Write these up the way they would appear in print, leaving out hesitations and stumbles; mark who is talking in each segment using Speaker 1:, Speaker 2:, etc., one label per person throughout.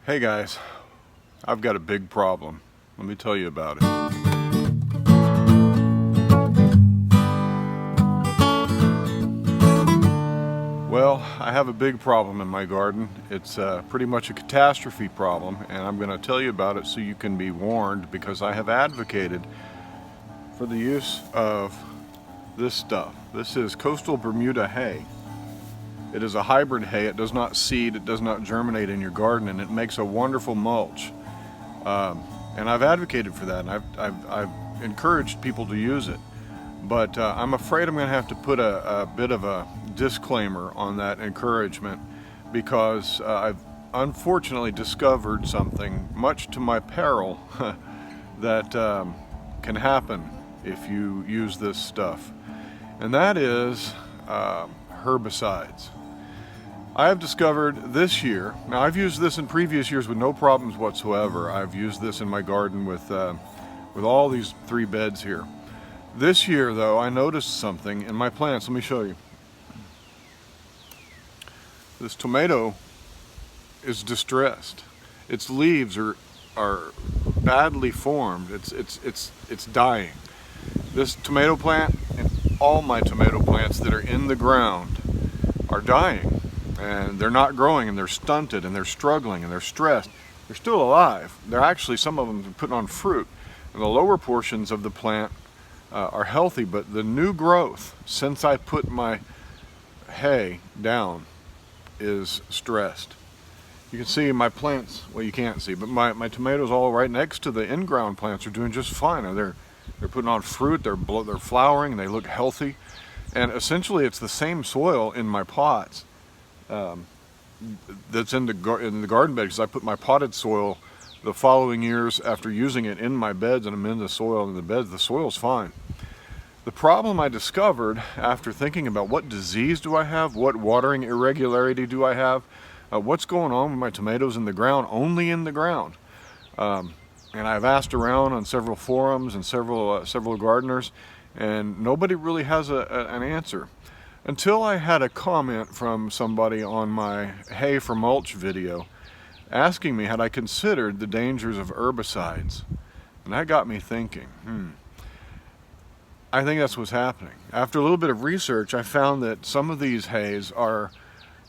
Speaker 1: Hey guys, I've got a big problem. Let me tell you about it. Well, I have a big problem in my garden. It's pretty much a catastrophe problem, and I'm going to tell you about it so you can be warned, because I have advocated for the use of this stuff. This is Coastal Bermuda hay. It is a hybrid hay. It does not seed, it does not germinate in your garden, and it makes a wonderful mulch. And I've advocated for that, and I've encouraged people to use it. But I'm afraid I'm going to have to put a bit of a disclaimer on that encouragement, because I've unfortunately discovered something, much to my peril, that can happen if you use this stuff. And that is herbicides. I have discovered this year, now I've used this in previous years with no problems whatsoever. I've used this in my garden with all these 3 beds here. This year though, I noticed something in my plants. Let me show you. This tomato is distressed. Its leaves are badly formed. It's dying. This tomato plant and all my tomato plants that are in the ground are dying. And they're not growing, and they're stunted, and they're struggling, and they're stressed. They're still alive. They're actually, some of them are putting on fruit. And the lower portions of the plant are healthy, but the new growth since I put my hay down is stressed. You can see my plants, well, you can't see, but my tomatoes all right next to the in-ground plants are doing just fine. They're putting on fruit, they're flowering, and they look healthy. And essentially it's the same soil in my pots that's in the garden bed, because I put my potted soil the following years after using it in my beds, and I'm in the soil in the beds. The soil's fine. The problem I discovered after thinking about what disease do I have, what watering irregularity do I have, what's going on with my tomatoes in the ground, only in the ground. And I've asked around on several forums and several gardeners, and nobody really has an answer. Until I had a comment from somebody on my Hay for Mulch video asking me had I considered the dangers of herbicides. And that got me thinking, I think that's what's happening. After a little bit of research, I found that some of these hays have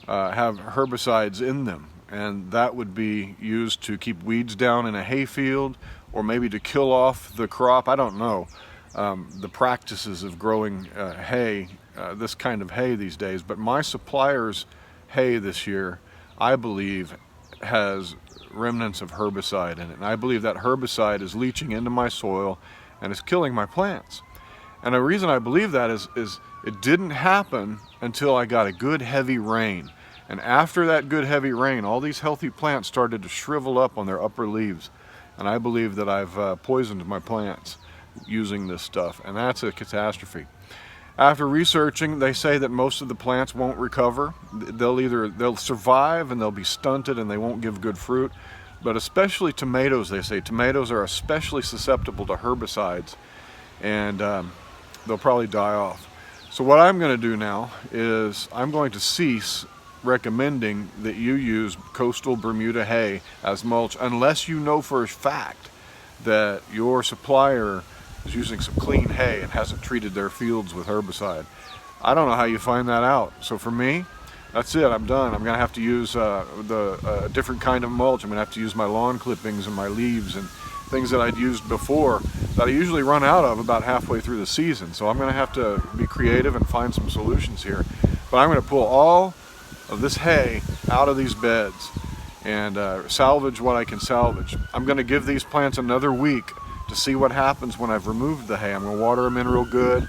Speaker 1: herbicides in them, and that would be used to keep weeds down in a hay field, or maybe to kill off the crop. I don't know the practices of growing hay, this kind of hay these days, but my supplier's hay this year, I believe, has remnants of herbicide in it, and I believe that herbicide is leaching into my soil and is killing my plants. And the reason I believe that is it didn't happen until I got a good heavy rain. And after that good heavy rain, all these healthy plants started to shrivel up on their upper leaves. And I believe that I've poisoned my plants using this stuff, and that's a catastrophe. After researching, they say that most of the plants won't recover. They'll survive, and they'll be stunted, and they won't give good fruit. But especially tomatoes, they say. Tomatoes are especially susceptible to herbicides, and they'll probably die off. So what I'm going to do now is I'm going to cease recommending that you use Coastal Bermuda hay as mulch, unless you know for a fact that your supplier is using some clean hay and hasn't treated their fields with herbicide. I don't know how you find that out. So for me, that's it. I'm done. I'm going to have to use a different kind of mulch. I'm going to have to use my lawn clippings and my leaves and things that I'd used before that I usually run out of about halfway through the season. So I'm going to have to be creative and find some solutions here. But I'm going to pull all of this hay out of these beds and salvage what I can salvage. I'm going to give these plants another week to see what happens when I've removed the hay. I'm going to water them in real good,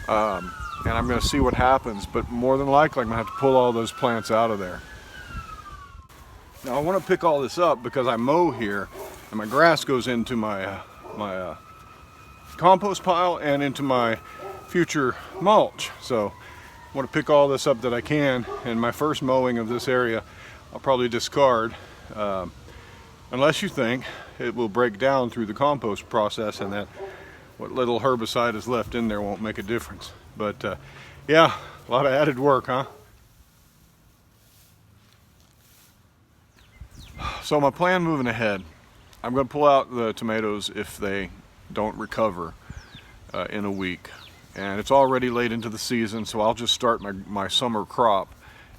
Speaker 1: and I'm going to see what happens, but more than likely I'm going to have to pull all those plants out of there. Now I want to pick all this up because I mow here, and my grass goes into my compost pile and into my future mulch. So I want to pick all this up that I can, and my first mowing of this area I'll probably discard, unless you think it will break down through the compost process and that what little herbicide is left in there won't make a difference. But yeah, a lot of added work, huh? So my plan moving ahead, I'm going to pull out the tomatoes if they don't recover in a week. And it's already late into the season, so I'll just start my summer crop,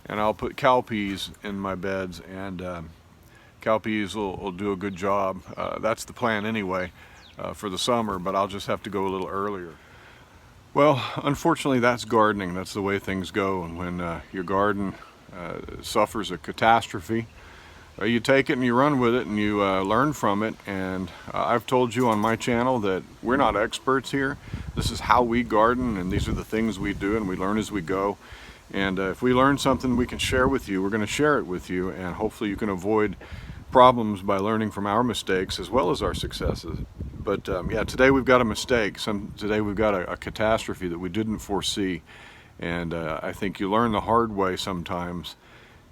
Speaker 1: and I'll put cowpeas in my beds, and cowpeas will do a good job. That's the plan anyway for the summer, but I'll just have to go a little earlier. Well, unfortunately, that's gardening. That's the way things go. And when your garden suffers a catastrophe, you take it and you run with it and you learn from it. And I've told you on my channel that we're not experts here. This is how we garden, and these are the things we do, and we learn as we go. And if we learn something we can share with you, we're going to share it with you, and hopefully you can avoid problems by learning from our mistakes as well as our successes. But yeah, today we've got a mistake. Today we've got a catastrophe that we didn't foresee, and I think you learn the hard way sometimes.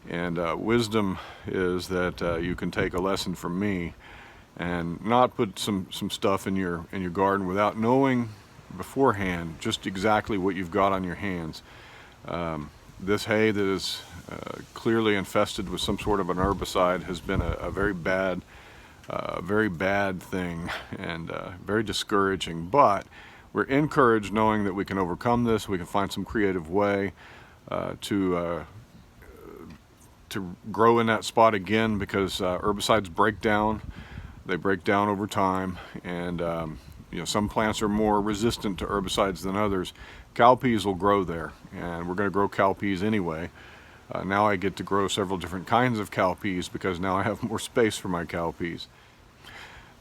Speaker 1: And wisdom is that you can take a lesson from me and not put some stuff in your garden without knowing beforehand just exactly what you've got on your hands. This hay that is clearly infested with some sort of an herbicide has been a very bad thing, and very discouraging. But we're encouraged knowing that we can overcome this. We can find some creative way to grow in that spot again, because herbicides break down. They break down over time, and you know, some plants are more resistant to herbicides than others. Cowpeas will grow there, and we're going to grow cowpeas anyway. Now I get to grow several different kinds of cowpeas because now I have more space for my cowpeas.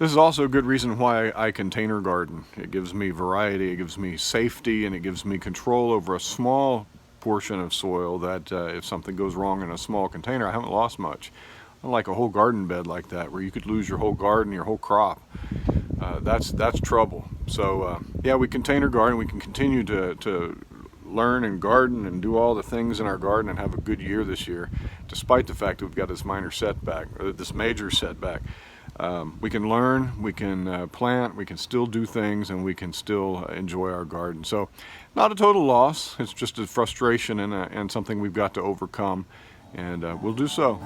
Speaker 1: This is also a good reason why I container garden. It gives me variety, it gives me safety, and it gives me control over a small portion of soil that if something goes wrong in a small container, I haven't lost much. Unlike a whole garden bed like that, where you could lose your whole garden, your whole crop. That's trouble. So yeah, we container garden. We can continue to learn and garden and do all the things in our garden and have a good year this year, despite the fact that we've got this minor setback, or this major setback. We can learn, we can plant, we can still do things, and we can still enjoy our garden. So not a total loss. It's just a frustration and something we've got to overcome, and we'll do so.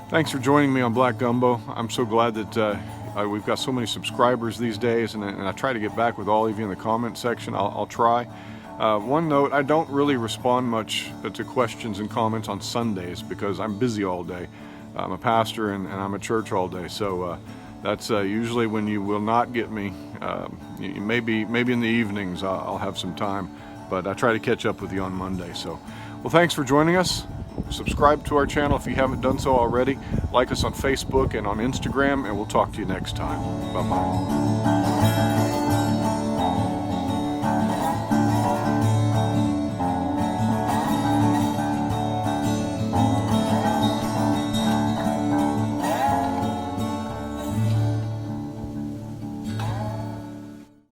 Speaker 1: Thanks for joining me on Black Gumbo. I'm so glad that we've got so many subscribers these days, and I try to get back with all of you in the comment section. I'll try. One note, I don't really respond much to questions and comments on Sundays because I'm busy all day. I'm a pastor and I'm at church all day, so that's usually when you will not get me. Maybe in the evenings I'll have some time, but I try to catch up with you on Monday. So, well, thanks for joining us. Subscribe to our channel if you haven't done so already. Like us on Facebook and on Instagram, and we'll talk to you next time. Bye-bye.